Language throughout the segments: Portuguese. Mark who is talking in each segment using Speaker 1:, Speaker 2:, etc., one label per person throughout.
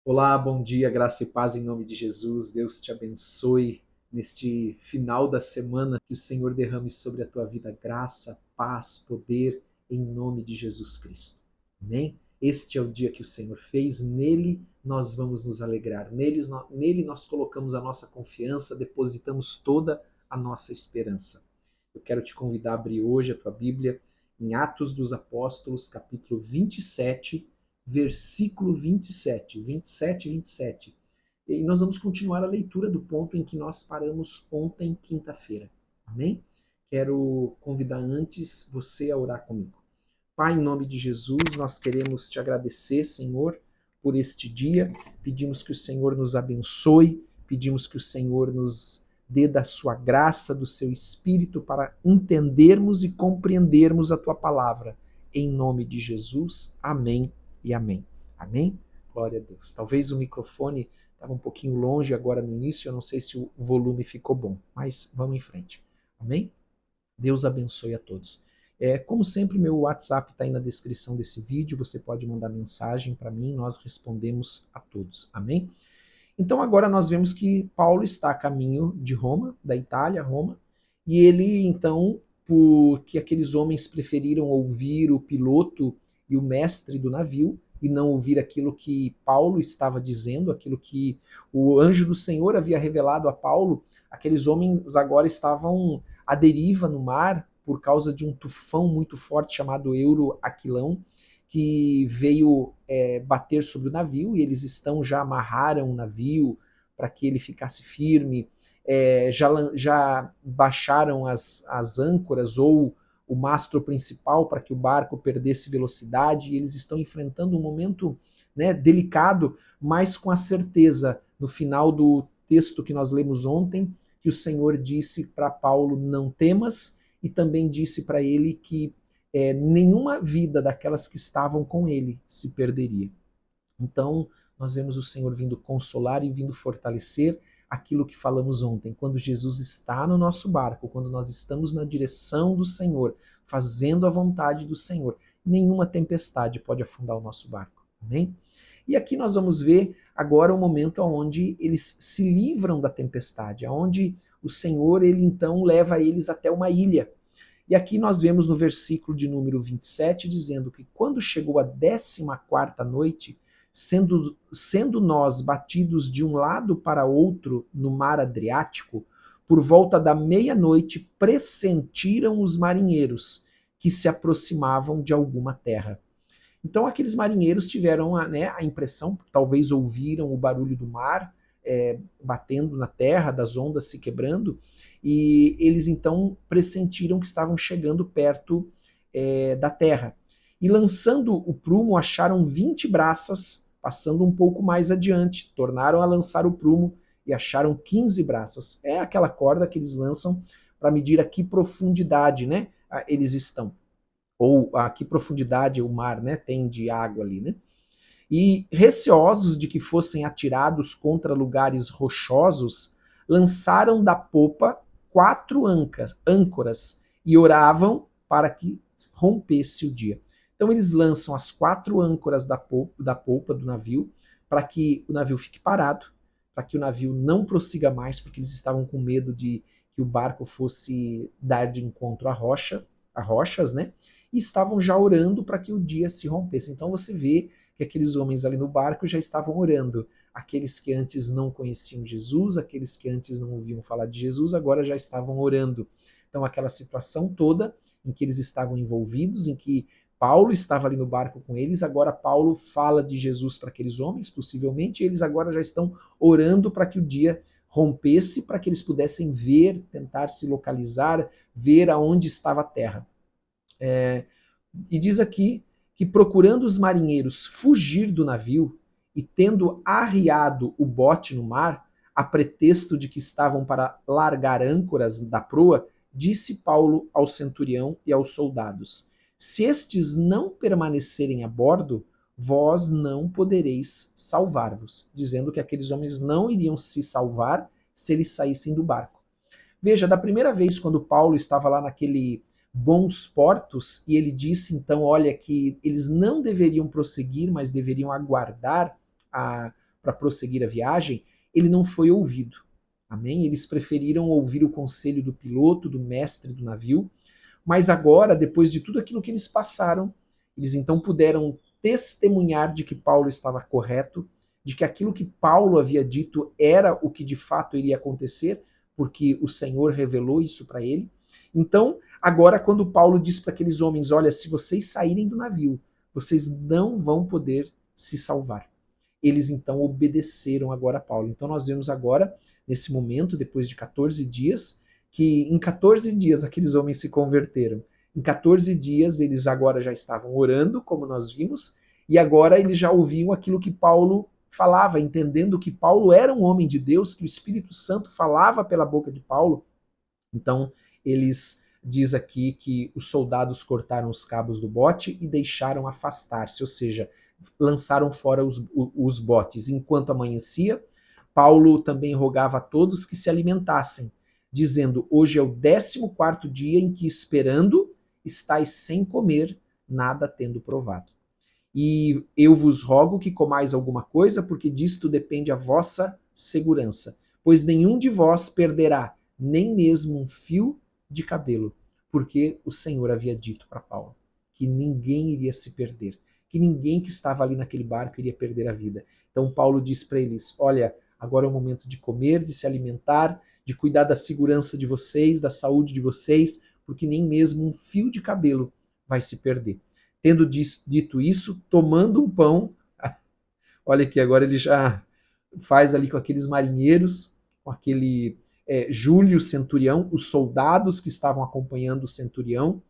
Speaker 1: Olá, bom dia, graça e paz em nome de Jesus. Deus te abençoe neste final da semana. Que o Senhor derrame sobre a tua vida graça, paz, poder, em nome de Jesus Cristo. Amém? Este é o dia que o Senhor fez, nele nós vamos nos alegrar. Nele nós colocamos a nossa confiança, depositamos toda a nossa esperança. Eu quero te convidar a abrir hoje a tua Bíblia em Atos dos Apóstolos, capítulo 27, versículo 27, 27. E nós vamos continuar a leitura do ponto em que nós paramos ontem, quinta-feira. Amém? Quero convidar antes você a orar comigo. Pai, em nome de Jesus, nós queremos te agradecer, Senhor, por este dia. Pedimos que o Senhor nos abençoe, pedimos que o Senhor nos dê da sua graça, do seu espírito, para entendermos e compreendermos a tua palavra. Em nome de Jesus, amém e amém. Amém? Glória a Deus. Talvez o microfone estava um pouquinho longe agora no início, eu não sei se o volume ficou bom, mas vamos em frente. Amém? Deus abençoe a todos. Como sempre, meu WhatsApp está aí na descrição desse vídeo, você pode mandar mensagem para mim, nós respondemos a todos. Amém? Então agora nós vemos que Paulo está a caminho de Roma, da Itália, Roma, e ele então, porque aqueles homens preferiram ouvir o piloto e o mestre do navio e não ouvir aquilo que Paulo estava dizendo, aquilo que o anjo do Senhor havia revelado a Paulo, aqueles homens agora estavam à deriva no mar por causa de um tufão muito forte chamado Euroaquilão, que veio bater sobre o navio e eles já amarraram o navio para que ele ficasse firme, já baixaram as âncoras ou o mastro principal para que o barco perdesse velocidade e eles estão enfrentando um momento, né, delicado, mas com a certeza, no final do texto que nós lemos ontem, que o Senhor disse para Paulo, não temas, e também disse para ele que nenhuma vida daquelas que estavam com ele se perderia. Então, nós vemos o Senhor vindo consolar e vindo fortalecer aquilo que falamos ontem. Quando Jesus está no nosso barco, quando nós estamos na direção do Senhor, fazendo a vontade do Senhor, nenhuma tempestade pode afundar o nosso barco. Amém? E aqui nós vamos ver agora o momento onde eles se livram da tempestade, onde o Senhor, ele então leva eles até uma ilha. E aqui nós vemos no versículo de número 27 dizendo que quando chegou a 14ª noite, sendo nós batidos de um lado para outro no mar Adriático, por volta da meia-noite pressentiram os marinheiros que se aproximavam de alguma terra. Então aqueles marinheiros tiveram a impressão, talvez ouviram o barulho do mar batendo na terra, das ondas se quebrando, e eles então pressentiram que estavam chegando perto da terra. E lançando o prumo, acharam 20 braças, passando um pouco mais adiante. Tornaram a lançar o prumo e acharam 15 braças. É aquela corda que eles lançam para medir a que profundidade, né, eles estão. Ou a que profundidade o mar, né, tem de água ali, né? E receosos de que fossem atirados contra lugares rochosos, lançaram da popa 4 âncoras e oravam para que rompesse o dia. Então eles lançam as 4 âncoras da polpa do navio para que o navio fique parado, para que o navio não prossiga mais, porque eles estavam com medo de que o barco fosse dar de encontro a rochas, né? E estavam já orando para que o dia se rompesse. Então você vê que aqueles homens ali no barco já estavam orando. Aqueles que antes não conheciam Jesus, aqueles que antes não ouviam falar de Jesus, agora já estavam orando. Então, aquela situação toda em que eles estavam envolvidos, em que Paulo estava ali no barco com eles, agora Paulo fala de Jesus para aqueles homens, possivelmente, e eles agora já estão orando para que o dia rompesse, para que eles pudessem ver, tentar se localizar, ver aonde estava a terra. E diz aqui que procurando os marinheiros fugir do navio e tendo arriado o bote no mar, a pretexto de que estavam para largar âncoras da proa, disse Paulo ao centurião e aos soldados: Se estes não permanecerem a bordo, vós não podereis salvar-vos, dizendo que aqueles homens não iriam se salvar se eles saíssem do barco. Veja, da primeira vez quando Paulo estava lá naquele bons portos e ele disse então, olha, que eles não deveriam prosseguir, mas deveriam aguardar para prosseguir a viagem, ele não foi ouvido. Amém? Eles preferiram ouvir o conselho do piloto, do mestre do navio, mas agora, depois de tudo aquilo que eles passaram, eles então puderam testemunhar de que Paulo estava correto, de que aquilo que Paulo havia dito era o que de fato iria acontecer, porque o Senhor revelou isso para ele. Então, agora, quando Paulo diz para aqueles homens: olha, se vocês saírem do navio, vocês não vão poder se salvar. Eles então obedeceram agora a Paulo. Então, nós vemos agora, nesse momento, depois de 14 dias, que em 14 dias aqueles homens se converteram. Em 14 dias eles agora já estavam orando, como nós vimos, e agora eles já ouviam aquilo que Paulo falava, entendendo que Paulo era um homem de Deus, que o Espírito Santo falava pela boca de Paulo. Então, eles diz aqui que os soldados cortaram os cabos do bote e deixaram afastar-se, ou seja, lançaram fora os botes. Enquanto amanhecia, Paulo também rogava a todos que se alimentassem, dizendo: hoje é o 14º dia em que, esperando, estáis sem comer, nada tendo provado. E eu vos rogo que comais alguma coisa, porque disto depende a vossa segurança. Pois nenhum de vós perderá nem mesmo um fio de cabelo, porque o Senhor havia dito para Paulo que ninguém iria se perder, que ninguém que estava ali naquele barco iria perder a vida. Então Paulo diz para eles: olha, agora é o momento de comer, de se alimentar, de cuidar da segurança de vocês, da saúde de vocês, porque nem mesmo um fio de cabelo vai se perder. Tendo dito isso, tomando um pão, olha aqui, agora ele já faz ali com aqueles marinheiros, com aquele Júlio centurião, os soldados que estavam acompanhando o centurião,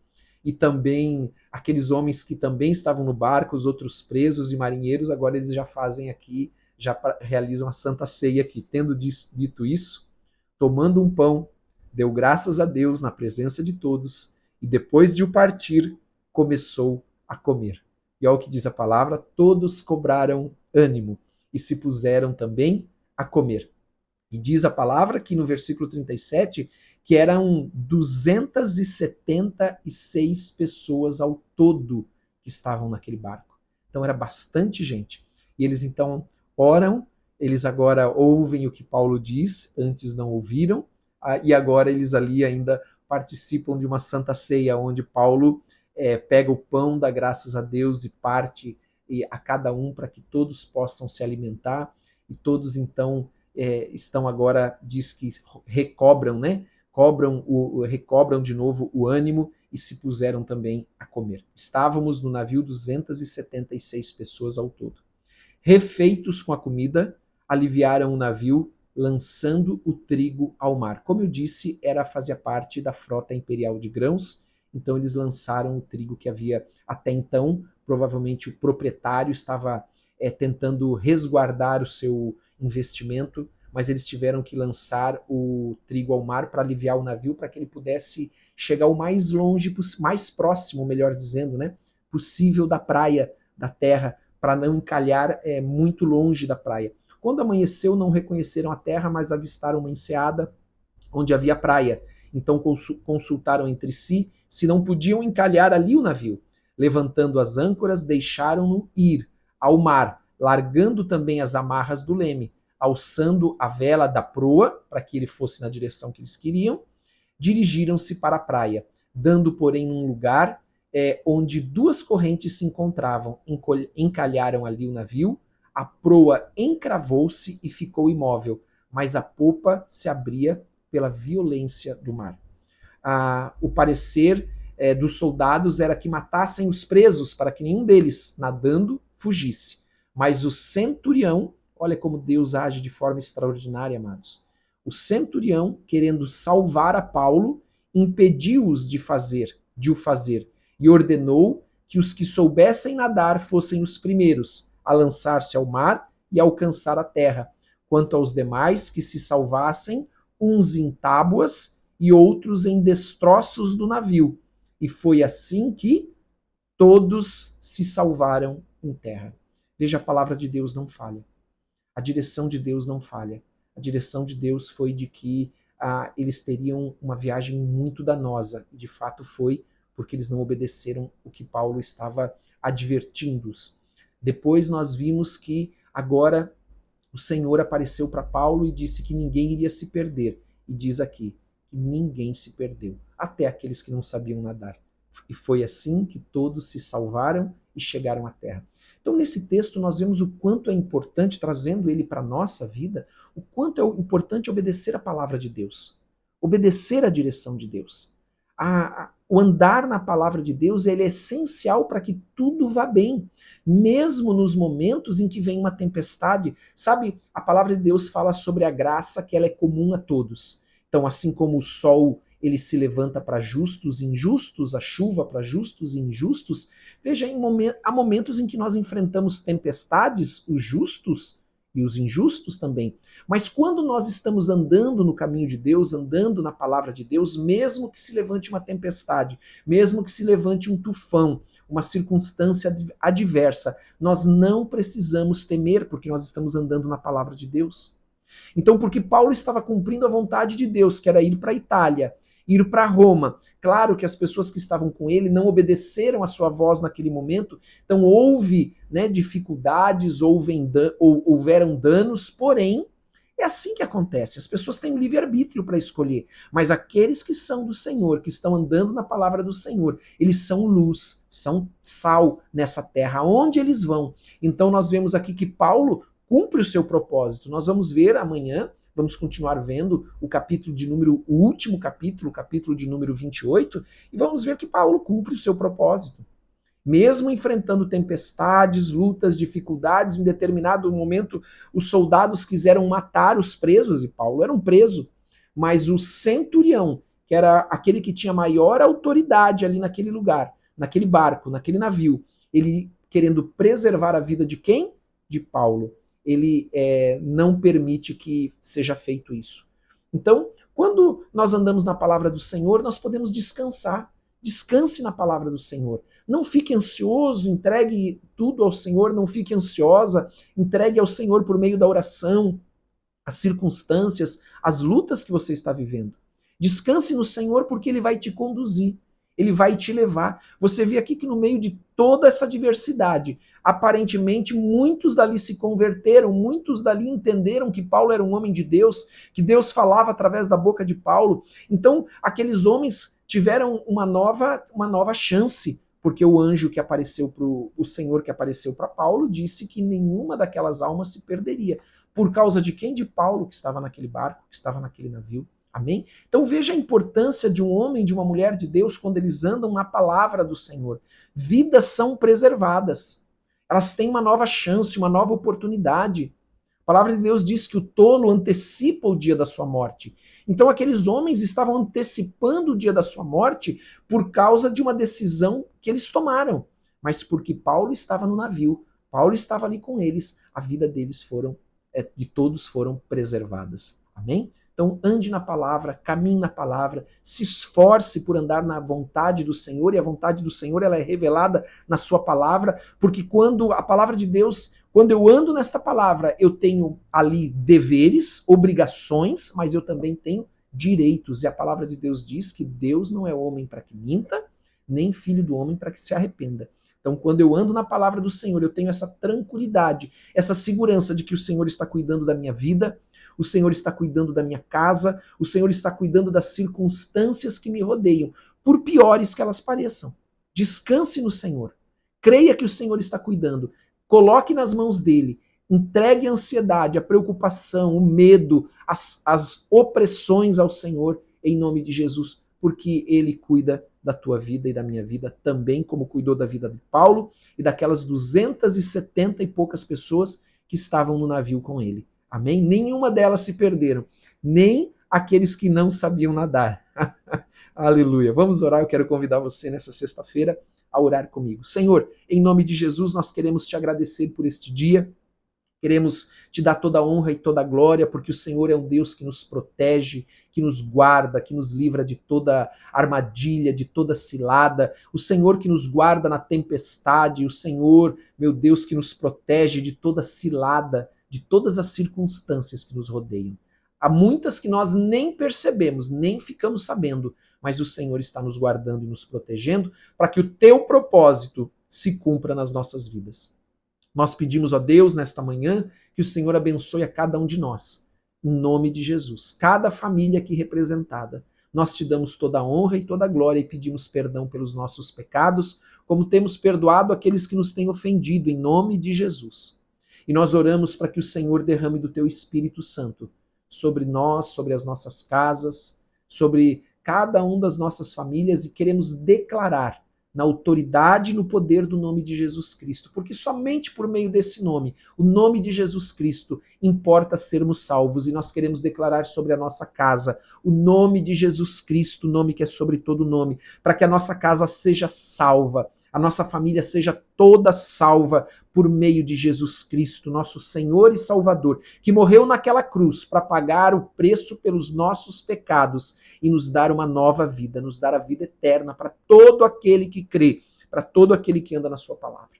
Speaker 1: e também aqueles homens que também estavam no barco, os outros presos e marinheiros, agora eles já fazem aqui, já realizam a Santa Ceia aqui. Tendo dito isso, tomando um pão, deu graças a Deus na presença de todos, e depois de o partir, começou a comer. E ao que diz a palavra, todos cobraram ânimo e se puseram também a comer. E diz a palavra que no versículo 37 que eram 276 pessoas ao todo que estavam naquele barco. Então era bastante gente. E eles então oram, eles agora ouvem o que Paulo diz, antes não ouviram, e agora eles ali ainda participam de uma santa ceia, onde Paulo pega o pão, dá graças a Deus e parte a cada um para que todos possam se alimentar, e todos então estão agora, diz que recobram, né? Recobram de novo o ânimo e se puseram também a comer. Estávamos no navio 276 pessoas ao todo. Refeitos com a comida, aliviaram o navio, lançando o trigo ao mar. Como eu disse, fazia parte da frota imperial de grãos, então eles lançaram o trigo que havia até então. Provavelmente o proprietário estava tentando resguardar o seu investimento, mas eles tiveram que lançar o trigo ao mar para aliviar o navio, para que ele pudesse chegar o mais longe, mais próximo, melhor dizendo, né, possível da praia, da terra, para não encalhar muito longe da praia. Quando amanheceu, não reconheceram a terra, mas avistaram uma enseada onde havia praia. Então consultaram entre si se não podiam encalhar ali o navio. Levantando as âncoras, deixaram-no ir ao mar, largando também as amarras do leme, alçando a vela da proa, para que ele fosse na direção que eles queriam, dirigiram-se para a praia, dando, porém, um lugar onde duas correntes se encontravam. Encalharam ali o navio, a proa encravou-se e ficou imóvel, mas a popa se abria pela violência do mar. O parecer dos soldados era que matassem os presos para que nenhum deles, nadando, fugisse. Mas o centurião, olha como Deus age de forma extraordinária, amados. O centurião, querendo salvar a Paulo, impediu-os de o fazer, e ordenou que os que soubessem nadar fossem os primeiros a lançar-se ao mar e alcançar a terra, quanto aos demais que se salvassem, uns em tábuas e outros em destroços do navio. E foi assim que todos se salvaram em terra. Veja, a palavra de Deus não falha. A direção de Deus não falha. A direção de Deus foi de que eles teriam uma viagem muito danosa. E de fato foi, porque eles não obedeceram o que Paulo estava advertindo-os. Depois nós vimos que agora O Senhor apareceu para Paulo e disse que ninguém iria se perder. E diz aqui que ninguém se perdeu, até aqueles que não sabiam nadar. E foi assim que todos se salvaram e chegaram à terra. Então, nesse texto, nós vemos o quanto é importante, trazendo ele para a nossa vida, o quanto é importante obedecer a palavra de Deus, obedecer a direção de Deus. O andar na palavra de Deus ele é essencial para que tudo vá bem, mesmo nos momentos em que vem uma tempestade. Sabe, a palavra de Deus fala sobre a graça que ela é comum a todos. Então, assim como o sol ele se levanta para justos e injustos, a chuva para justos e injustos, veja, há momentos em que nós enfrentamos tempestades, os justos e os injustos também. Mas quando nós estamos andando no caminho de Deus, andando na palavra de Deus, mesmo que se levante uma tempestade, mesmo que se levante um tufão, uma circunstância adversa, nós não precisamos temer, porque nós estamos andando na palavra de Deus. Então, porque Paulo estava cumprindo a vontade de Deus, que era ir para a Itália, ir para Roma. Claro que as pessoas que estavam com ele não obedeceram a sua voz naquele momento, então houve dificuldades, houveram danos, porém, é assim que acontece. As pessoas têm o livre-arbítrio para escolher, mas aqueles que são do Senhor, que estão andando na palavra do Senhor, eles são luz, são sal nessa terra, aonde eles vão. Então nós vemos aqui que Paulo cumpre o seu propósito. Nós vamos ver amanhã, vamos continuar vendo o último capítulo, o capítulo de número 28, e vamos ver que Paulo cumpre o seu propósito. Mesmo enfrentando tempestades, lutas, dificuldades, em determinado momento os soldados quiseram matar os presos, e Paulo era um preso, mas o centurião, que era aquele que tinha maior autoridade ali naquele lugar, naquele barco, naquele navio, ele querendo preservar a vida de quem? De Paulo. Ele não permite que seja feito isso. Então, quando nós andamos na palavra do Senhor, nós podemos descansar. Descanse na palavra do Senhor. Não fique ansioso, entregue tudo ao Senhor, não fique ansiosa, entregue ao Senhor por meio da oração, as circunstâncias, as lutas que você está vivendo. Descanse no Senhor porque Ele vai te conduzir, Ele vai te levar. Você vê aqui que no meio de toda essa diversidade, aparentemente muitos dali se converteram, muitos dali entenderam que Paulo era um homem de Deus, que Deus falava através da boca de Paulo. Então, aqueles homens tiveram uma nova chance, porque o anjo que apareceu o Senhor que apareceu para Paulo disse que nenhuma daquelas almas se perderia. Por causa de quem? De Paulo, que estava naquele barco, que estava naquele navio. Amém? Então veja a importância de um homem e de uma mulher de Deus quando eles andam na palavra do Senhor. Vidas são preservadas. Elas têm uma nova chance, uma nova oportunidade. A palavra de Deus diz que o tolo antecipa o dia da sua morte. Então aqueles homens estavam antecipando o dia da sua morte por causa de uma decisão que eles tomaram. Mas porque Paulo estava no navio, Paulo estava ali com eles, a vida deles de todos foram preservadas. Amém? Então ande na palavra, caminhe na palavra, se esforce por andar na vontade do Senhor, e a vontade do Senhor ela é revelada na sua palavra, porque quando a palavra de Deus, quando eu ando nesta palavra, eu tenho ali deveres, obrigações, mas eu também tenho direitos. E a palavra de Deus diz que Deus não é homem para que minta, nem filho do homem para que se arrependa. Então, quando eu ando na palavra do Senhor, eu tenho essa tranquilidade, essa segurança de que o Senhor está cuidando da minha vida, o Senhor está cuidando da minha casa, o Senhor está cuidando das circunstâncias que me rodeiam, por piores que elas pareçam. Descanse no Senhor. Creia que o Senhor está cuidando. Coloque nas mãos dele. Entregue a ansiedade, a preocupação, o medo, as opressões ao Senhor, em nome de Jesus, porque ele cuida da tua vida e da minha vida também, como cuidou da vida de Paulo e daquelas 270 e poucas pessoas que estavam no navio com ele. Amém? Nenhuma delas se perderam, nem aqueles que não sabiam nadar. Aleluia. Vamos orar, eu quero convidar você nessa sexta-feira a orar comigo. Senhor, em nome de Jesus, nós queremos te agradecer por este dia. Queremos te dar toda a honra e toda a glória, porque o Senhor é um Deus que nos protege, que nos guarda, que nos livra de toda armadilha, de toda cilada. O Senhor que nos guarda na tempestade, o Senhor, meu Deus, que nos protege de toda cilada, de todas as circunstâncias que nos rodeiam. Há muitas que nós nem percebemos, nem ficamos sabendo, mas o Senhor está nos guardando e nos protegendo para que o teu propósito se cumpra nas nossas vidas. Nós pedimos, ó Deus, nesta manhã, que o Senhor abençoe a cada um de nós, em nome de Jesus, cada família aqui representada. Nós te damos toda a honra e toda a glória e pedimos perdão pelos nossos pecados, como temos perdoado aqueles que nos têm ofendido, em nome de Jesus. E nós oramos para que o Senhor derrame do teu Espírito Santo sobre nós, sobre as nossas casas, sobre cada uma das nossas famílias, e queremos declarar na autoridade e no poder do nome de Jesus Cristo, porque somente por meio desse nome, o nome de Jesus Cristo, importa sermos salvos, e nós queremos declarar sobre a nossa casa o nome de Jesus Cristo, o nome que é sobre todo nome, para que a nossa casa seja salva, a nossa família seja toda salva por meio de Jesus Cristo, nosso Senhor e Salvador, que morreu naquela cruz para pagar o preço pelos nossos pecados e nos dar uma nova vida, nos dar a vida eterna para todo aquele que crê, para todo aquele que anda na sua palavra.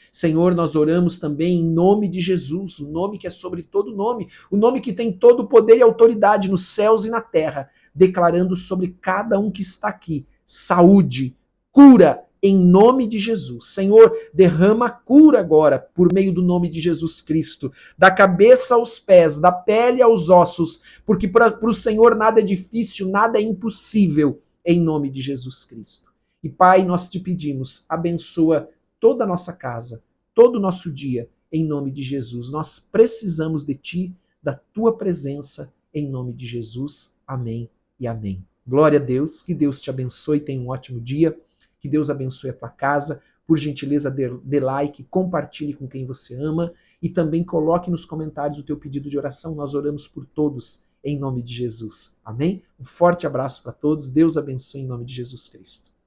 Speaker 1: Senhor, nós oramos também em nome de Jesus, o nome que é sobre todo nome, o nome que tem todo o poder e autoridade nos céus e na terra, declarando sobre cada um que está aqui saúde, cura, em nome de Jesus. Senhor, derrama cura agora, por meio do nome de Jesus Cristo, da cabeça aos pés, da pele aos ossos, porque para o Senhor nada é difícil, nada é impossível, em nome de Jesus Cristo. E Pai, nós te pedimos, abençoa toda a nossa casa, todo o nosso dia, em nome de Jesus. Nós precisamos de Ti, da Tua presença, em nome de Jesus. Amém e amém. Glória a Deus, que Deus te abençoe, tenha um ótimo dia. Que Deus abençoe a tua casa. Por gentileza, dê like, compartilhe com quem você ama e também coloque nos comentários o teu pedido de oração. Nós oramos por todos em nome de Jesus. Amém? Um forte abraço para todos. Deus abençoe em nome de Jesus Cristo.